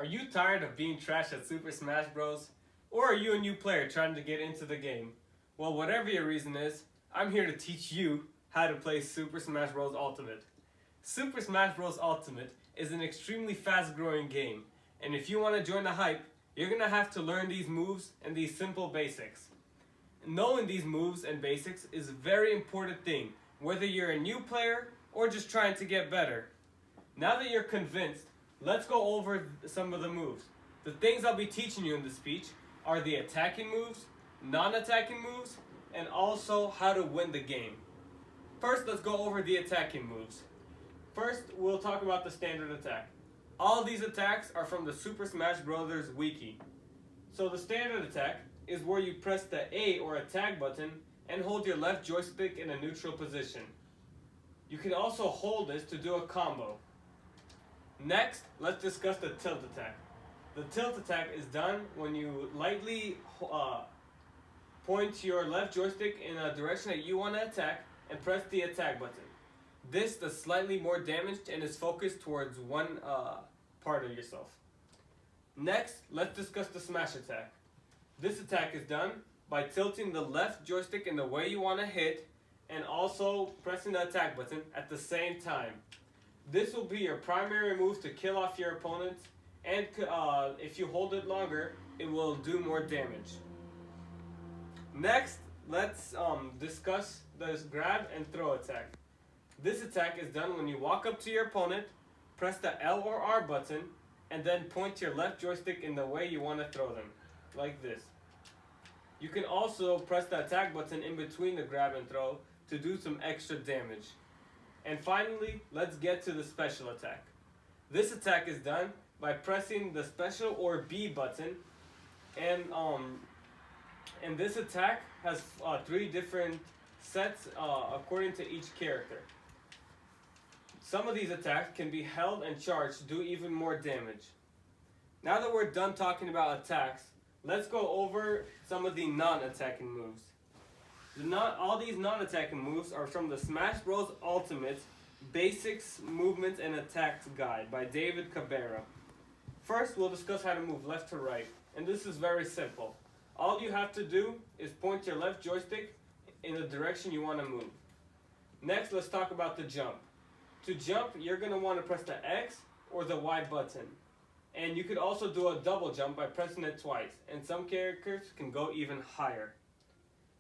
Are you tired of being trash at Super Smash Bros? Or are you a new player trying to get into the game? Well, whatever your reason is, I'm here to teach you how to play Super Smash Bros. Ultimate. Super Smash Bros. Ultimate is an extremely fast-growing game, and if you want to join the hype, you're going to have to learn these moves and these simple basics. Knowing these moves and basics is a very important thing, whether you're a new player or just trying to get better. Now that you're convinced, let's go over some of the moves. The things I'll be teaching you in this speech are the attacking moves, non-attacking moves, and also how to win the game. First, let's go over the attacking moves. First, we'll talk about the standard attack. All these attacks are from the Super Smash Bros. Wiki. So the standard attack is where you press the A or attack button and hold your left joystick in a neutral position. You can also hold this to do a combo. Next, let's discuss the tilt attack. The tilt attack is done when you lightly point your left joystick in a direction that you want to attack and press the attack button. This does slightly more damage and is focused towards one part of yourself. Next, let's discuss the smash attack. This attack is done by tilting the left joystick in the way you want to hit and also pressing the attack button at the same time. This will be your primary move to kill off your opponents, and if you hold it longer, it will do more damage. Next, let's discuss this grab and throw attack. This attack is done when you walk up to your opponent, press the L or R button, and then point your left joystick in the way you want to throw them, like this. You can also press the attack button in between the grab and throw to do some extra damage. And finally, let's get to the special attack. This attack is done by pressing the special or B button, and this attack has 3 different sets according to each character. Some of these attacks can be held and charged to do even more damage. Now that we're done talking about attacks, let's go over some of the non-attacking moves. All these non-attacking moves are from the Smash Bros. Ultimate Basics, Movements, and Attacks Guide by David Cabrera. First, we'll discuss how to move left to right, and this is very simple. All you have to do is point your left joystick in the direction you want to move. Next, let's talk about the jump. To jump, you're going to want to press the X or the Y button. And you could also do a double jump by pressing it twice, and some characters can go even higher.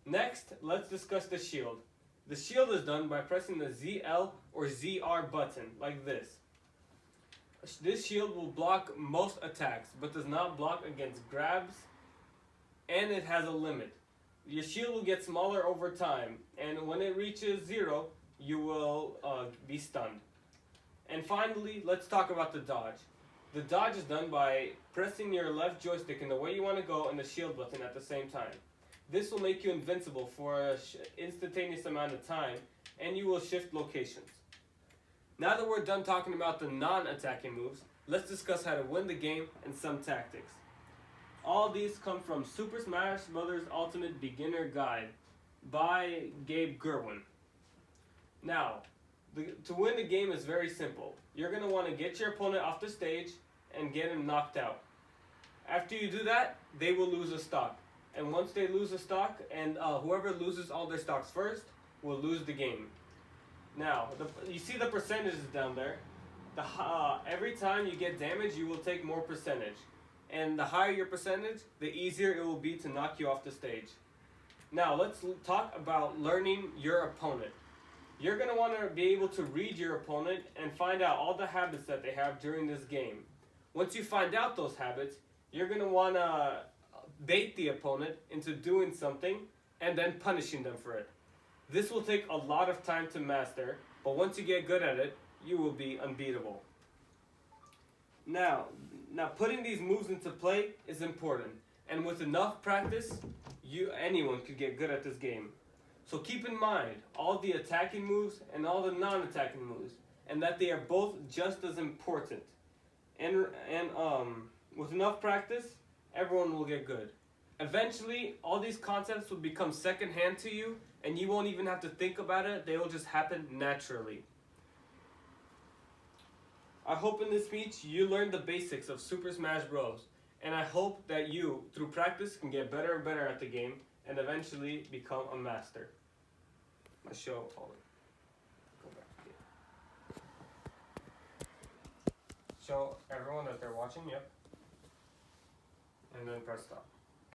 Next, let's discuss the shield. The shield is done by pressing the ZL or ZR button, like this. This shield will block most attacks, but does not block against grabs, and it has a limit. Your shield will get smaller over time, and when it reaches 0, you will be stunned. And finally, let's talk about the dodge. The dodge is done by pressing your left joystick in the way you want to go and the shield button at the same time. This will make you invincible for an instantaneous amount of time, and you will shift locations. Now that we're done talking about the non-attacking moves, let's discuss how to win the game and some tactics. All these come from Super Smash Bros. Ultimate Beginner Guide by Gabe Gerwin. Now, to win the game is very simple. You're going to want to get your opponent off the stage and get him knocked out. After you do that, they will lose a stock. And once they lose a stock, and whoever loses all their stocks first will lose the game. Now, you see the percentages down there. Every time you get damage, you will take more percentage. And the higher your percentage, the easier it will be to knock you off the stage. Now, let's talk about learning your opponent. You're going to want to be able to read your opponent and find out all the habits that they have during this game. Once you find out those habits, you're going to want to bait the opponent into doing something and then punishing them for it. This will take a lot of time to master, but once you get good at it, you will be unbeatable. Now putting these moves into play is important, and with enough practice, anyone could get good at this game. So keep in mind all the attacking moves and all the non-attacking moves, and that they are both just as important. And with enough practice, everyone will get good. Eventually, all these concepts will become secondhand to you, and you won't even have to think about it. They will just happen naturally. I hope in this speech you learned the basics of Super Smash Bros. And I hope that you, through practice, can get better and better at the game and eventually become a master. My show, hold it. Go back again. Show everyone that they're watching, yep. And then press stop.